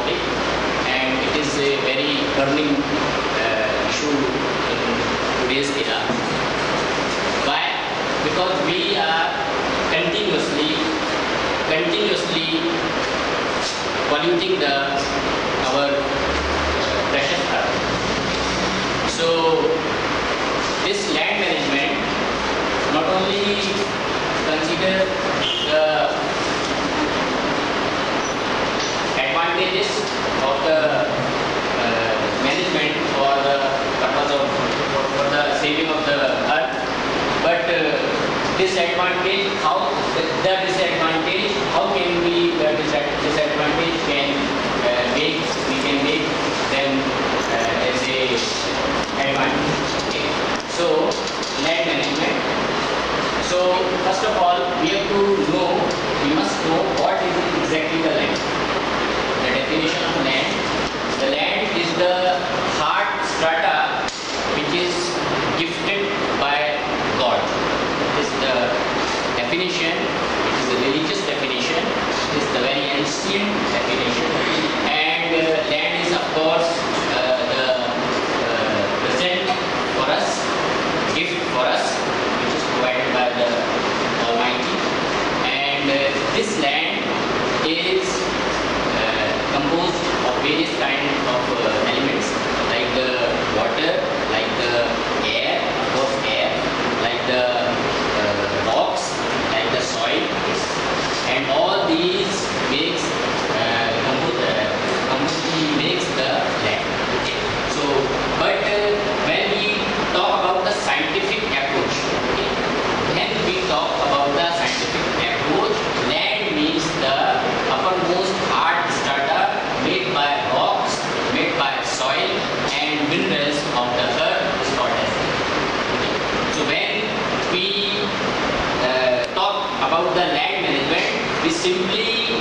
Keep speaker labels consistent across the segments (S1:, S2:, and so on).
S1: topic, and it is a very burning issue in today's era. Why? Because we are continuously polluting our precious earth. So this land management not only consider the advantages of the management for the purpose of for the saving of the earth, but disadvantage, how the disadvantage, how can we the disadvantage can we can make them as a advantage. Okay. So land management. So first of all, we must know what is exactly the land. The definition of land. The land is the hard strata which is gifted by God. This is the definition. It is a religious definition. It is the very ancient definition. And land is of course the present for us, gift for us, which is provided by the Almighty. And this land is composed of various kinds of elements, like the water, like the air, of course air, like the rocks, like the soil, and all these makes makes the land. Okay. So, but when we talk about the scientific approach, okay, when we talk about the scientific approach, land means the uppermost hard strata made by rocks, made by soil and minerals of the earth is called as land. Okay. So when we talk about the land management, it simply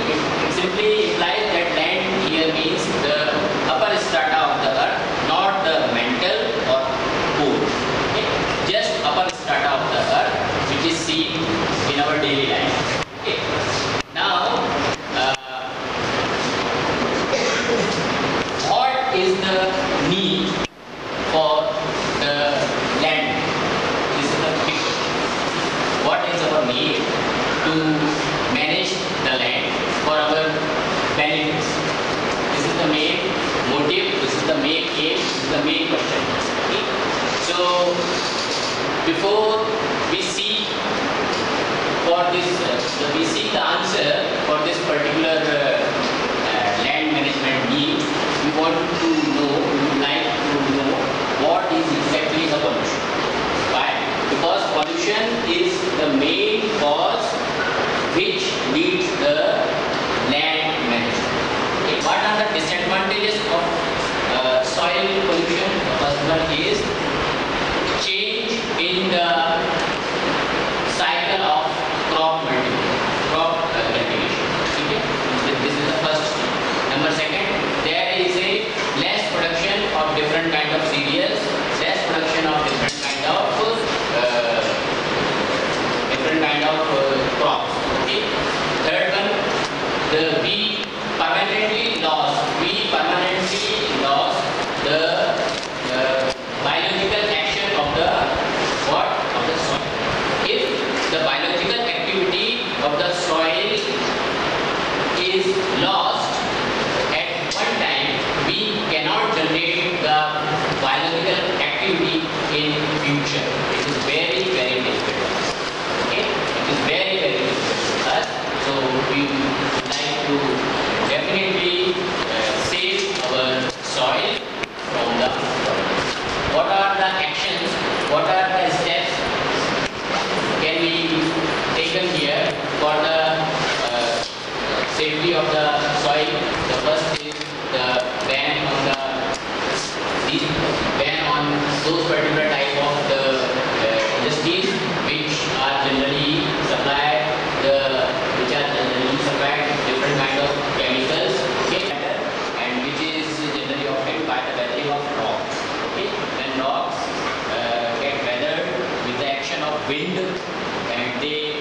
S1: implies that land here means the upper strata of the earth, not the mantle or core. Okay. Just upper strata of the earth, which is seen in our daily life. Okay. Now, what is the need for the land? This is the big question. What is our need to manage the land for our benefits? This is the main motive, this is the main aim, this is the main question. Okay? So, before we seek for this, we seek the answer for this particular land management need, we want to know, we would like to know what is exactly the pollution. Why? Because pollution is the main cause which leads the land management. Okay. What are the disadvantages of soil pollution? The first one is change in the cycle of crop cultivation. Okay. This is the first. Number second, there is a less production of different kind of cereals, less production of different kind of crops. Okay. Third one, we permanently lost the biological action of the soil. If the biological activity of the soil is lost at one time, we cannot generate the biological activity in future. It is very, very difficult. Okay? It is very, very difficult for us. So we would like to definitely save our soil from the problem. What are the actions? What are the steps can be taken here for the safety of the soil? The first is the ban on those particular type of the industries which are generally supplied different kind of chemicals, okay, and which is generally obtained by the weathering of rocks. Okay, when rocks get weathered with the action of wind, and they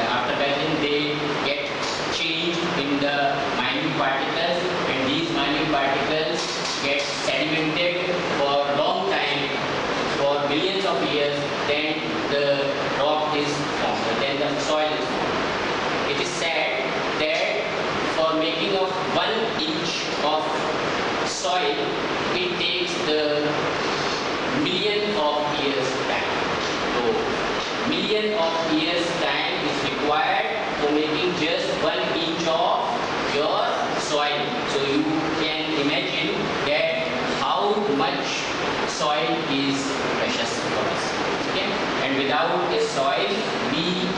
S1: after weathering they get changed in the minute particles, and of soil, it takes the million of years time. So million of years time is required for making just 1 inch of your soil. So you can imagine that how much soil is precious for us. Okay? And without a soil, we